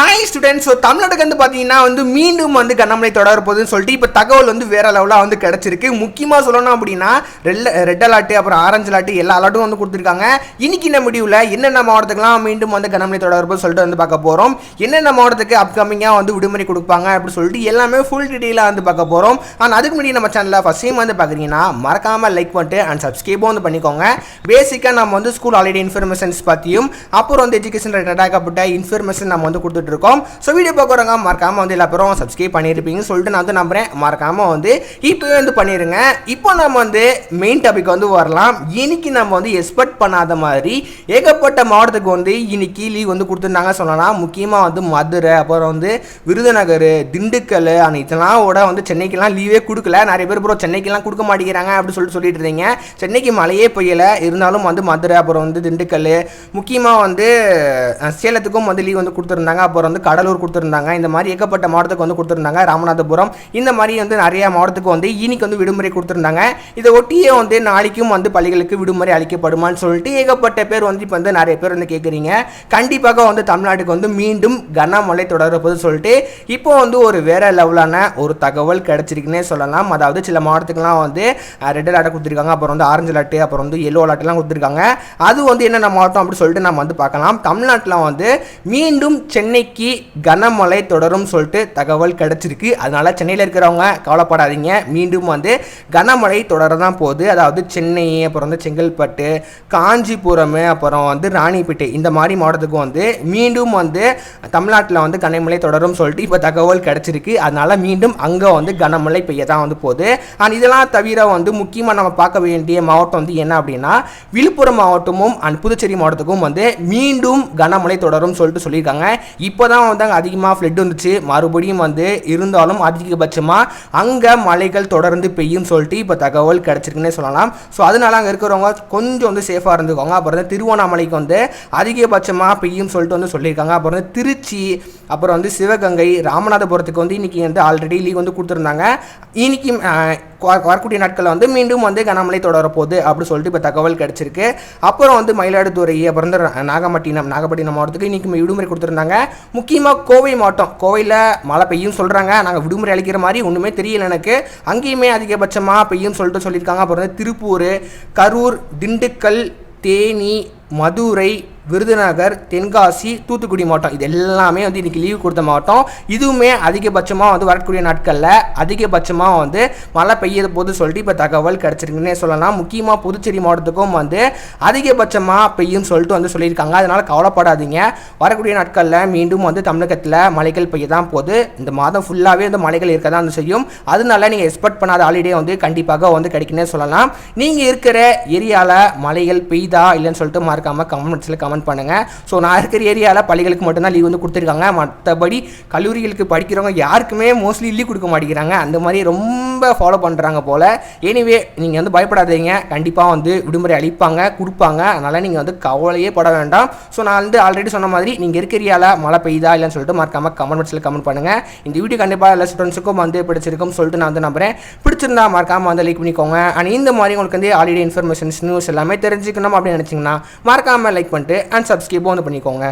Hi students. So தமிழ்நாட்டுக்கு வந்து பார்த்தீங்கன்னா மீண்டும் கனமழை தொடர போகுதுன்னு சொல்லிட்டு இப்போ தகவல் வேற லெவலாக கிடைச்சிருக்கு. முக்கியமாக சொல்லணும் அப்படின்னா ரெட் அலர்ட் அப்புறம் ஆரஞ்சு அலர்ட் எல்லா அலர்ட்டும் கொடுத்துருக்காங்க. இன்னைக்கு இந்த முடிவில் என்னென்ன மாவட்டத்துக்குலாம் மீண்டும் கனமழை தொடர போது சொல்லிட்டு பார்க்க போகிறோம். என்னென்ன மாவட்டத்துக்கு அப்கமிங்காக விடுமுறை கொடுப்பாங்க அப்படின்னு சொல்லிட்டு எல்லாமே ஃபுல் டீட்டெயிலாக பார்க்க போகிறோம். ஆனால் அதுக்கு முன்னாடி நம்ம சேனலில் ஃபர்ஸ்ட் டைம் பார்க்குறீங்கன்னா மறக்காமல் லைக் பண்ணிட்டு அண்ட் சப்ஸ்கிரைபும் பண்ணிக்கோங்க. பேசிக்காக நம்ம ஸ்கூல் ஹாலிடே இன்ஃபர்மேஷன்ஸ் பற்றியும் அப்புறம் எஜுகேஷன் ரிலேட்டடாகப்பட்ட இன்ஃபர்மேஷன் நம்ம கொடுத்துட்டு இருக்கோம். ஸோ வீடியோ பார்க்குறவங்க மறக்காம எல்லா பேரும் சப்ஸ்கிரைப் பண்ணியிருப்பீங்கன்னு சொல்லிட்டு நான் நம்புறேன். மறக்காம இப்போவே பண்ணிடுங்க. இப்போ நம்ம மெயின் டாபிக் வரலாம். இன்னைக்கு நம்ம எக்ஸ்பெக்ட் பண்ணாத மாதிரி ஏகப்பட்ட மாவட்டத்துக்கு இன்னைக்கு லீவ் கொடுத்துருந்தாங்க சொல்லலாம். முக்கியமாக மதுரை அப்புறம் விருதுநகர் திண்டுக்கல் இதெல்லாம் சென்னைக்கெல்லாம் லீவே கொடுக்கல. நிறைய பேர் ப்ரோ சென்னைக்கெல்லாம் கொடுக்க மாட்டேங்கிறாங்க அப்படின்னு சொல்லிட்டு இருந்தீங்க. சென்னைக்கு மழையே பெய்யல, இருந்தாலும் மதுரை அப்புறம் திண்டுக்கல் முக்கியமாக சேலத்துக்கும் லீவ் கொடுத்துருந்தாங்க. அப்புறம் கடலூர் கொடுத்துருந்தாங்க. இந்த மாதிரி ஏகப்பட்ட மாவட்டத்துக்கு கொடுத்துருந்தாங்க. ராமநாதபுரம் இந்த மாதிரி நிறைய மாவட்டத்துக்கு இன்னைக்கு விடுமுறை கொடுத்துருந்தாங்க. இதை ஒட்டியே நாளைக்கும் பள்ளிகளுக்கு விடுமுறை அளிக்கப்படுமான்னு சொல்லிட்டு ஏகப்பட்ட பேர் இப்போ நிறைய பேர் கேட்குறீங்க. கண்டிப்பாக தமிழ்நாட்டுக்கு மீண்டும் கனமழை தொடரப்போது சொல்லிட்டு இப்போ ஒரு வேற லெவலான ஒரு தகவல் கிடைச்சிருக்குன்னே சொல்லலாம். அதாவது சில மாவட்டத்துக்குலாம் ரெட் அலர்ட் கொடுத்துருக்காங்க, அப்புறம் ஆரஞ்சு அலர்ட், அப்புறம் எல்லோ அலர்ட்லாம் கொடுத்துருக்காங்க. அது என்னென்ன மாவட்டம் அப்படின்னு சொல்லிட்டு நம்ம பார்க்கலாம். தமிழ்நாட்டில் மீண்டும் சென்னைக்கு கனமழை தொடரும் சொல்லிட்டு தகவல் கிடைச்சிருக்கு. அதனால சென்னையில் இருக்கிறவங்க கவலைப்படாதீங்க. மீண்டும் கனமழை தொடர தான் போகுது. அதாவது சென்னை அப்புறம் செங்கல்பட்டு காஞ்சிபுரம் அப்புறம் ராணிப்பேட்டை இந்த மாதிரி மாவட்டத்துக்கு மீண்டும் தமிழ்நாட்டில் கனமழை தொடரும் சொல்லிட்டு இப்போ தகவல் கிடைச்சிருக்கு. அதனால மீண்டும் அங்கே கனமழை பெய்ய தான் போகுது. ஆனால் இதெல்லாம் தவிர முக்கியமாக நம்ம பார்க்க வேண்டிய மாவட்டம் என்ன அப்படின்னா விழுப்புரம் மாவட்டமும் அண்ட் புதுச்சேரி மாவட்டத்துக்கும் மீண்டும் கனமழை தொடரும் சொல்லிட்டு சொல்லியிருக்காங்க. இப்போதான் அதிகமாக ஃப்ளட் வந்துச்சு. மறுபடியும் இருந்தாலும் அதிகபட்சமாக அங்கே மழைகள் தொடர்ந்து பெய்யும் சொல்லிட்டு இப்போ தகவல் கிடைச்சிருக்குன்னே சொல்லலாம். ஸோ அதனால அங்கே இருக்கிறவங்க கொஞ்சம் சேஃபாக இருந்துக்கோங்க. அப்புறம் திருவண்ணாமலைக்கு அதிகபட்சமாக பெய்யும் சொல்லிட்டு சொல்லியிருக்காங்க. அப்புறம் திருச்சி அப்புறம் சிவகங்கை ராமநாதபுரத்துக்கு இன்னைக்கு ஆல்ரெடி லீவ் கொடுத்துருந்தாங்க. இன்னைக்கு வரக்கூடிய நாட்களில் மீண்டும் கனமழை தொடர போகுது அப்படின்னு சொல்லிட்டு இப்போ தகவல் கிடைச்சிருக்கு. அப்புறம் மயிலாடுதுறை அப்புறம் நாகப்பட்டினம் மாவட்டத்துக்கு இன்னைக்கு விடுமுறை கொடுத்துருந்தாங்க. முக்கியமாக கோவை மாவட்டம், கோவையில் மழை பெய்யும் சொல்கிறாங்க. நாங்கள் விடுமுறை அளிக்கிற மாதிரி ஒன்றுமே தெரியல எனக்கு. அங்கேயுமே அதிகபட்சமாக பெய்யும் சொல்லிட்டு சொல்லியிருக்காங்க. அப்புறம் திருப்பூர், கரூர், திண்டுக்கல், தேனி, மதுரை, விருதுநகர், தென்காசி, தூத்துக்குடி மாவட்டம் இது எல்லாமே இன்னைக்கு லீவ் கொடுத்த மாவட்டம். இதுவுமே அதிகபட்சமாக வரக்கூடிய நாட்களில் அதிகபட்சமாக மழை பெய்ய போது சொல்லிட்டு இப்போ தகவல் கிடச்சிருக்குன்னே சொல்லலாம். முக்கியமாக புதுச்சேரி மாவட்டத்துக்கும் அதிகபட்சமாக பெய்யும் சொல்லிட்டு சொல்லியிருக்காங்க. அதனால் கவலைப்படாதீங்க. வரக்கூடிய நாட்களில் மீண்டும் தமிழகத்தில் மழைகள் பெய்ய தான் போகுது. இந்த மாதம் ஃபுல்லாகவே மழைகள் இருக்க தான் செய்யும். அதனால நீங்கள் எக்ஸ்பெக்ட் பண்ணாத ஹாலிடே கண்டிப்பாக கிடைக்குன்னே சொல்லலாம். நீங்கள் இருக்கிற ஏரியாவில் மழைகள் பெய்தா இல்லைன்னு சொல்லிட்டு மறக்காமல் கமெண்ட்ஸில் கமெண்ட் பண்ணுங்க. ஸோ நான் இருக்கிற ஏரியாவில் பள்ளிகளுக்கு மட்டும்தான் லீவ் கொடுத்துருக்காங்க. மற்றபடி கல்லூரிகளுக்கு படிக்கிறவங்க யாருக்குமே மோஸ்ட்லி லீவ் கொடுக்க மாட்டேங்கிறாங்க. அந்த மாதிரி ரொம்ப ஃபாலோ பண்ணுறாங்க போல். எனிவே நீங்கள் பயப்படாதீங்க. கண்டிப்பாக விடுமுறை அளிப்பாங்க, கொடுப்பாங்க. அதனால் நீங்கள் கவலையே பட வேண்டாம். ஸோ நான் ஆல்ரெடி சொன்ன மாதிரி நீங்கள் இருக்கிற ஏரியாவில் மழை பெய்தா இல்லைன்னு சொல்லிட்டு மறக்காமல் கமெண்ட்ஸில் கமெண்ட் பண்ணுங்கள். இந்த வீடியோ கண்டிப்பாக எல்லா ஸ்டூடெண்ட்ஸுக்கும் பிடிச்சிருக்கும் சொல்லிட்டு நான் நம்புறேன். பிடிச்சிருந்தா மறக்காமல் லைக் பண்ணிக்கோங்க. அண்ட் இந்த மாதிரி உங்களுக்கு ஹாலிடே இன்ஃபர்மேஷன்ஸ் நியூஸ் எல்லாமே தெரிஞ்சுக்கணும் அப்படின்னு நினச்சிங்கன்னா மறக்காமல் லைக் பண்ணிட்டு அண்ட் சப்ஸ்கிரைப் பண்ணிக்கோங்க.